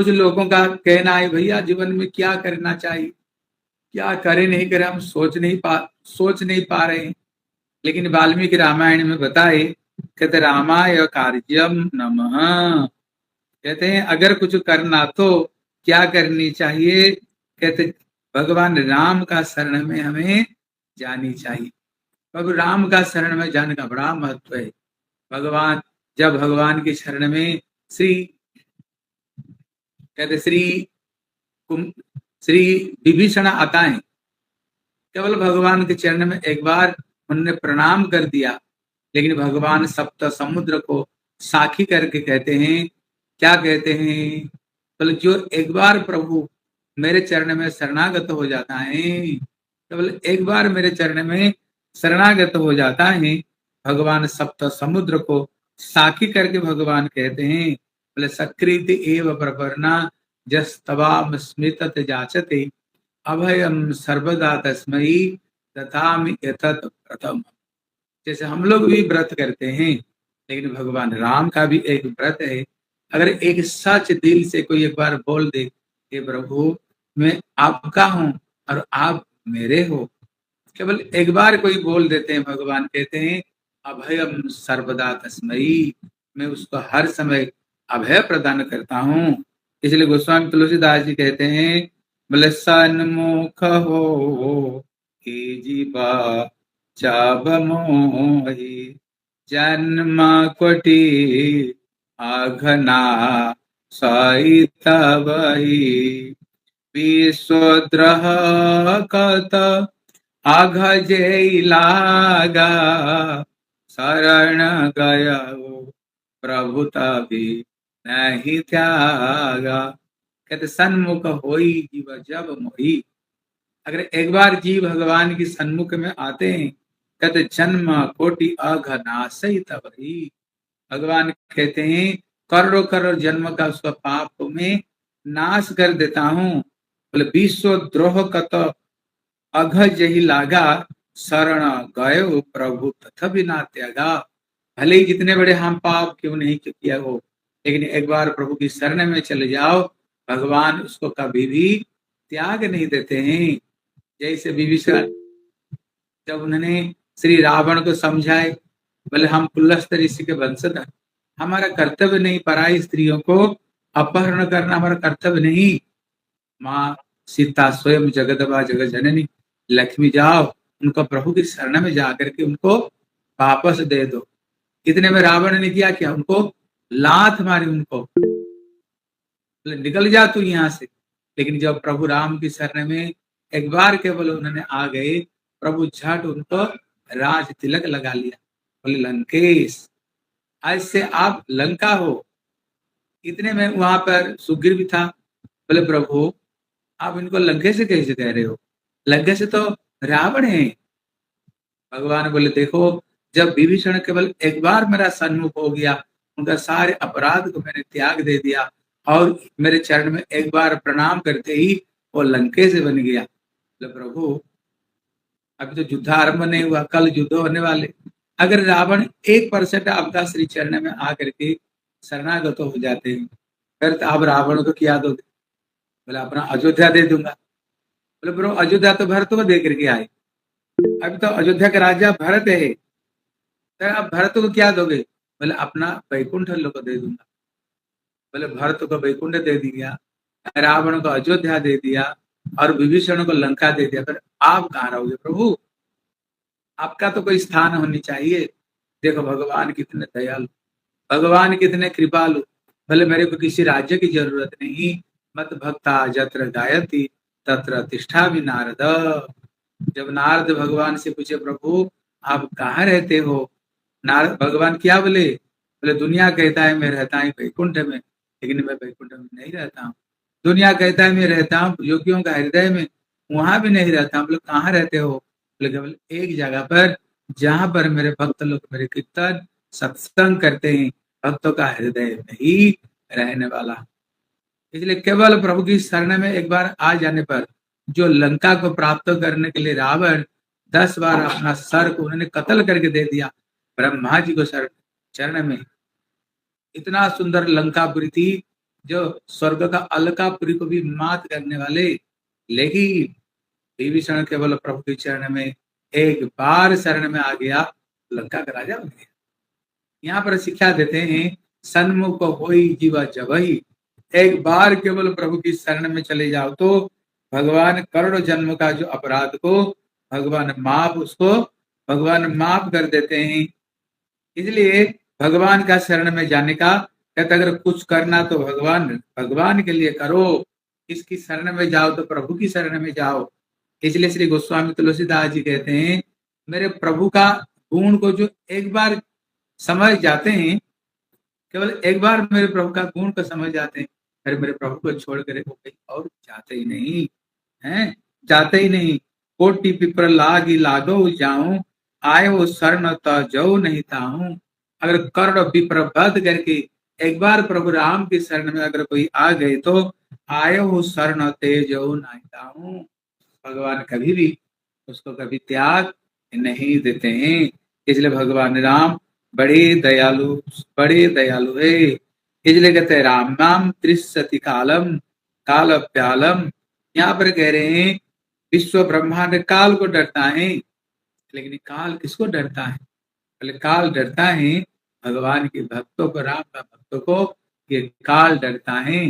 कुछ लोगों का कहना है भैया जीवन में क्या करना चाहिए, क्या करें नहीं करें हम सोच नहीं पा रहे हैं। लेकिन वाल्मीकि रामायण में बताए, कहते रामाय कार्यम नमः। कहते हैं अगर कुछ करना तो क्या करनी चाहिए, कहते भगवान राम का शरण में हमें जानी चाहिए। अब राम का शरण में जाने का बड़ा महत्व है। भगवान जब भगवान के शरण में श्री कहते श्री विभीषण आता है, केवल भगवान के चरण में एक बार उन्होंने प्रणाम कर दिया, लेकिन भगवान सप्त समुद्र को साक्षी करके कहते हैं, क्या कहते हैं, बोले जो एक बार प्रभु मेरे चरण में शरणागत हो जाता है, केवल एक बार मेरे चरण में शरणागत हो जाता है, भगवान सप्त समुद्र को साक्षी करके भगवान कहते हैं, बोले सकृत एव प्रपन्ना जस्तवाम स्मृतत जाचते अभयम सर्वदा तस्मै तथामि यतत प्रथम। जैसे हम लोग भी व्रत करते हैं, लेकिन भगवान राम का भी एक व्रत है। अगर एक सच दिल से कोई एक बार बोल दे कि प्रभु मैं आपका हूं और आप मेरे हो, केवल एक बार कोई बोल देते हैं, भगवान कहते हैं अभयम सर्वदा तस्मै, मैं उसको हर समय अभय प्रदान करता हूं। इसलिए गोस्वामी तुलसीदास जी कहते हैं, बोले सन्मुख हो हे जीवा चाब मोहि जन्म कोटि अघना सहित वही विश्वद्रह कत अघ जे लागा शरण गया प्रभु तभी नहीं त्यागा। कहते सन्मुख होई जीव जब मोही, अगर एक बार जीव भगवान की सन्मुख में आते हैं, कहते जन्म कोटि अघनाशई तब ही, भगवान कहते हैं करोड़ों करोड़ जन्म का उसका पाप में नाश कर देता हूं। बोले विश्व द्रोह कत अघ जही लागा शरण गयो प्रभु तथा बिना त्यागा। भले ही जितने बड़े हम पाप क्यों नहीं किया हो, लेकिन एक बार प्रभु की शरण में चले जाओ, भगवान उसको कभी भी त्याग नहीं देते हैं। जैसे विभीषण जब उन्होंने श्री रावण को समझाए, बोले हम पुलस्त ऋषि के वंशधर, हमारा कर्तव्य नहीं पराई स्त्रियों को अपहरण करना, हमारा कर्तव्य नहीं। माँ सीता स्वयं जगदबा जगत जननी लक्ष्मी जाओ उनको प्रभु की शरण में जाकर के उनको वापस दे दो। इतने में रावण ने किया क्या, उनको लात मारी, उनको निकल जा तू यहाँ से। लेकिन जब प्रभु राम की शरण में एक बार केवल उन्होंने आ गए, प्रभु झट उनको राज तिलक लगा लिया, बोले लंकेश आज से आप लंका हो। इतने में वहां पर सुग्रीव भी था, बोले प्रभु आप इनको लंके से कैसे कह रहे हो, लंके से तो रावण है। भगवान बोले देखो जब विभीषण केवल एक बार मेरा सन्मुख हो गया, उनका सारे अपराध को मैंने त्याग दे दिया और मेरे चरण में एक बार प्रणाम करते ही वो लंके से बन गया। बोले प्रभु अभी तो युद्ध आरंभ नहीं हुआ, कल युद्ध होने वाले, अगर रावण 1% आपका श्री चरण में आकर के शरणागत हो जाते हैं, फिर तो आप रावण को क्या दोगे। बोले अपना अयोध्या दे दूंगा। बोले ब्रो अयोध्या तो भरत को दे करके आए, अभी तो अयोध्या का राजा भरत है, तो आप भरत को क्या दोगे। बोले अपना वैकुंठ लोक दे दूंगा। बोले भरत को वैकुंठ दे दिया, रावण को अयोध्या दे दिया और विभीषण को लंका दे दिया, फिर आप कहाँ रहोगे प्रभु, आपका तो कोई स्थान होनी चाहिए। देखो भगवान कितने दयालु, भगवान कितने कृपालु। भले मेरे को किसी राज्य की जरूरत नहीं, मत भक्ता जत्र गायति तत्र तिष्ठा भी नारद। जब नारद भगवान से पूछे प्रभु आप कहाँ रहते हो, नारद भगवान क्या बोले, बोले दुनिया कहता है मैं रहता हूँ वैकुंठ में, लेकिन मैं वैकुंठ में नहीं रहता हूँ। दुनिया कहता है मैं रहता हूँ योगियों का हृदय में, वहां भी नहीं रहता हूँ। बोले कहाँ रहते हो, बोले केवल एक जगह पर जहां पर मेरे भक्त लोग मेरे कीर्तन सत्संग करते हैं, भक्तों का हृदय में ही रहने वाला। इसलिए केवल प्रभु की शरण में एक बार आ जाने पर, जो लंका को प्राप्त करने के लिए रावण 10 बार अपना सर को उन्होंने कत्ल करके दे दिया, ब्रह्मा जी को चरण में, इतना सुंदर लंकापुरी थी, जो स्वर्ग का अलकापुरी को भी मात करने वाले, लेकिन विभीषण केवल प्रभु के चरण में एक बार शरण में आ गया, लंका का राजा बन गया। यहाँ पर शिक्षा देते हैं, सन्मुख होई जीवा जबहि, एक बार केवल प्रभु की शरण में चले जाओ तो भगवान करोड़ों जन्म का जो अपराध को भगवान माफ कर देते हैं। इसलिए भगवान का शरण में जाने का कहते, अगर कुछ करना तो भगवान के लिए करो, इसकी शरण में जाओ तो प्रभु की शरण में जाओ। इसलिए श्री गोस्वामी तुलसीदास जी कहते हैं, मेरे प्रभु का गुण को जो एक बार समझ जाते हैं, केवल एक बार मेरे प्रभु का गुण को समझ जाते हैं, फिर मेरे प्रभु को छोड़ कर वो कहीं और जाते ही नहीं है, जाते ही नहीं। कोटि पिपर लागी लागो जाऊं, आए वो शरण तो जो नहीं ताऊं। अगर कर्ण विप्र बध करके एक बार प्रभु राम की शरण में अगर कोई आ गए तो आए वो शरण ते जो नहीं ताऊं। भगवान कभी भी उसको कभी त्याग नहीं देते हैं। इसलिए भगवान राम बड़े दयालु है। इसलिए कहते हैं राम नाम त्रिशति कालम काल प्यालम। यहाँ पर कह रहे हैं विश्व ब्रह्मांड काल को डरता है, लेकिन काल किसको डरता है? पहले काल डरता है भगवान के भक्तों को, राम का भक्तों को, ये काल डरता है।